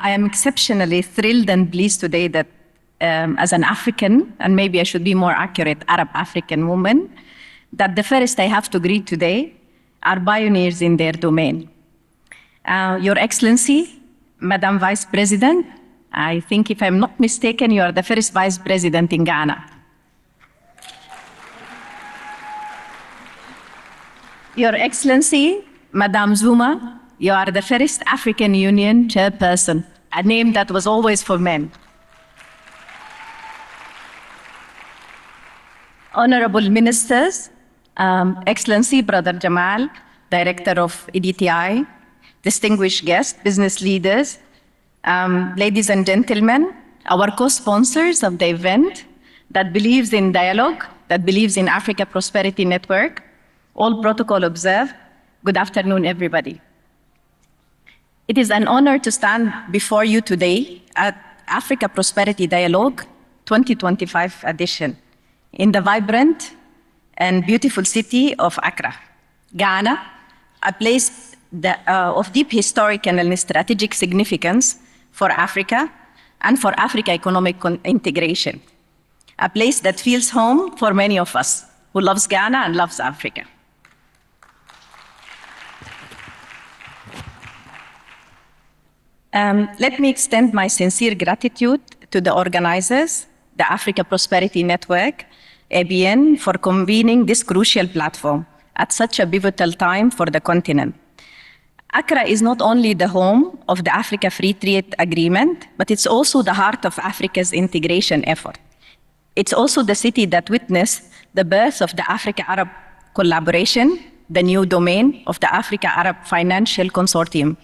I am exceptionally thrilled and pleased today that as an African, and maybe I should be more accurate, Arab African woman, that the first I have to greet today are pioneers in their domain. Your Excellency, Madam Vice President, I think if I'm not mistaken, you are the first Vice President in Ghana. Your Excellency, Madam Zuma, you are the first African Union chairperson, a name that was always for men. Honorable Ministers, Excellency Brother Jamal, Director of EDTI, distinguished guests, business leaders, ladies and gentlemen, our co-sponsors of the event that believes in dialogue, that believes in Africa Prosperity Network, all protocol observed. Good afternoon, everybody. It is an honor to stand before you today at Africa Prosperity Dialogue 2025 edition in the vibrant and beautiful city of Accra, Ghana, a place of deep historical and strategic significance for Africa and for Africa economic integration, a place that feels home for many of us who loves Ghana and loves Africa. Let me extend my sincere gratitude to the organizers, the Africa Prosperity Network, ABN, for convening this crucial platform at such a pivotal time for the continent. Accra is not only the home of the Africa Free Trade Agreement, but it's also the heart of Africa's integration effort. It's also the city that witnessed the birth of the Africa-Arab collaboration, the new domain of the Africa-Arab Financial Consortium.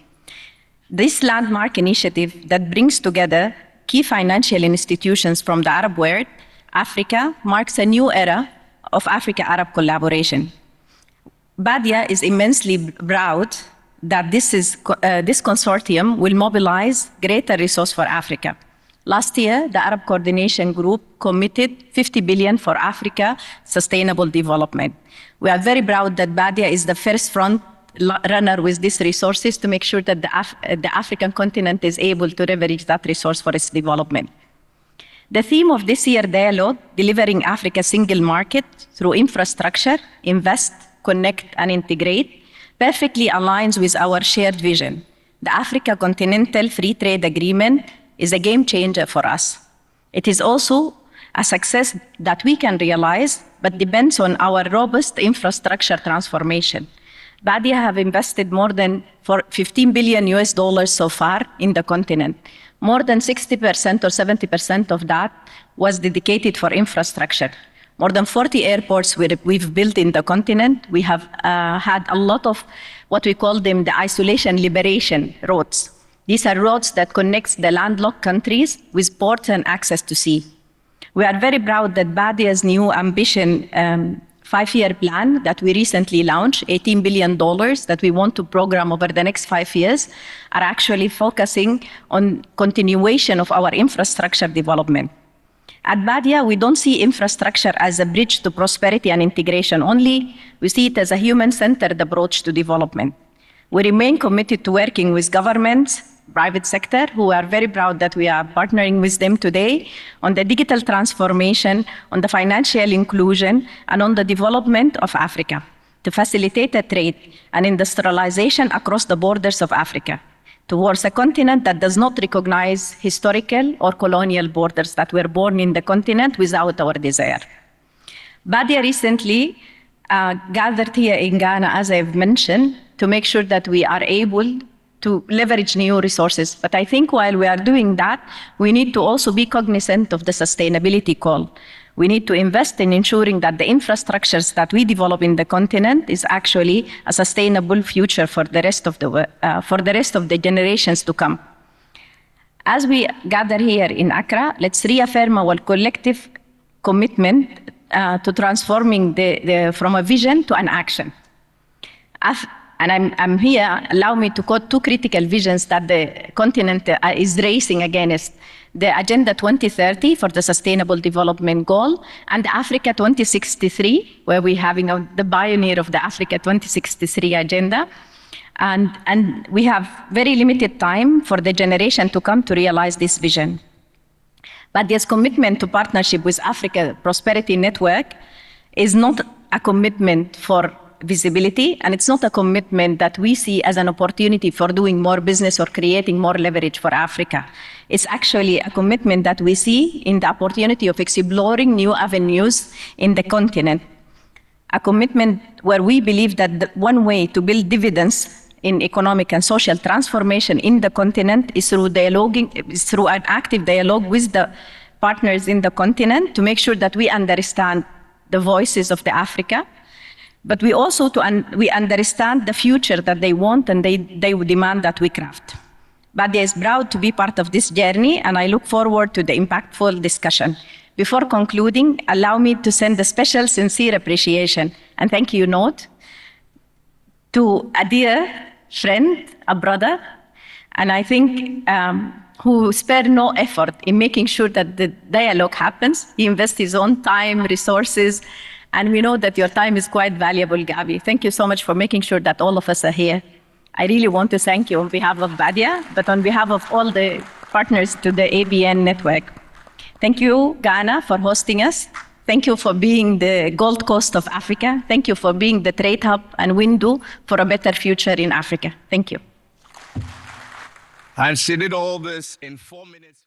This landmark initiative that brings together key financial institutions from the Arab world, Africa, marks a new era of Africa-Arab collaboration. BADEA is immensely proud that this consortium will mobilize greater resource for Africa. Last year, the Arab Coordination Group committed 50 billion for Africa sustainable development. We are very proud that BADEA is the first front runner with these resources to make sure that the African continent is able to leverage that resource for its development. The theme of this year's dialogue, Delivering Africa's Single Market through Infrastructure, Invest, Connect, and Integrate, perfectly aligns with our shared vision. The Africa Continental Free Trade Agreement is a game changer for us. It is also a success that we can realize, but depends on our robust infrastructure transformation. BADEA have invested more than $15 billion so far in the continent. More than 60% or 70% of that was dedicated for infrastructure. More than 40 airports we've built in the continent. We have had a lot of what we call them the isolation liberation roads. These are roads that connect the landlocked countries with ports and access to sea. We are very proud that BADEA's new ambition 5-year plan that we recently launched, $18 billion that we want to program over the next 5 years, are actually focusing on continuation of our infrastructure development. At BADEA, we don't see infrastructure as a bridge to prosperity and integration only. We see it as a human-centered approach to development. We remain committed to working with governments, private sector, who are very proud that we are partnering with them today on the digital transformation, on the financial inclusion, and on the development of Africa to facilitate a trade and industrialization across the borders of Africa towards a continent that does not recognize historical or colonial borders that were born in the continent without our desire. BADEA recently gathered here in Ghana, as I've mentioned, to make sure that we are able to leverage new resources. But I think while we are doing that, we need to also be cognizant of the sustainability call. We need to invest in ensuring that the infrastructures that we develop in the continent is actually a sustainable future for the rest of the generations to come. As we gather here in Accra, let's reaffirm our collective commitment to transforming from a vision to an action. And I'm here, allow me to quote 2 critical visions that the continent is racing against: the Agenda 2030 for the Sustainable Development Goal, and the Africa 2063, where we're having the pioneer of the Africa 2063 agenda, And we have very limited time for the generation to come to realize this vision. BADEA's commitment to partnership with Africa Prosperity Network is not a commitment for visibility, and it's not a commitment that we see as an opportunity for doing more business or creating more leverage for Africa. It's actually a commitment that we see in the opportunity of exploring new avenues in the continent. A commitment where we believe that the one way to build dividends in economic and social transformation in the continent is through through an active dialogue with the partners in the continent to make sure that we understand the voices of the Africa, but we also we understand the future that they want and they would demand that we craft. BADEA is proud to be part of this journey, and I look forward to the impactful discussion. Before concluding, allow me to send a special, sincere appreciation and thank you note to a dear friend, a brother, and I think who spared no effort in making sure that the dialogue happens. He invests his own time, resources, and we know that your time is quite valuable, Gabi. Thank you so much for making sure that all of us are here. I really want to thank you on behalf of BADEA, but on behalf of all the partners to the ABN network. Thank you, Ghana, for hosting us. Thank you for being the Gold Coast of Africa. Thank you for being the trade hub and window for a better future in Africa. Thank you. And she did all this in 4 minutes.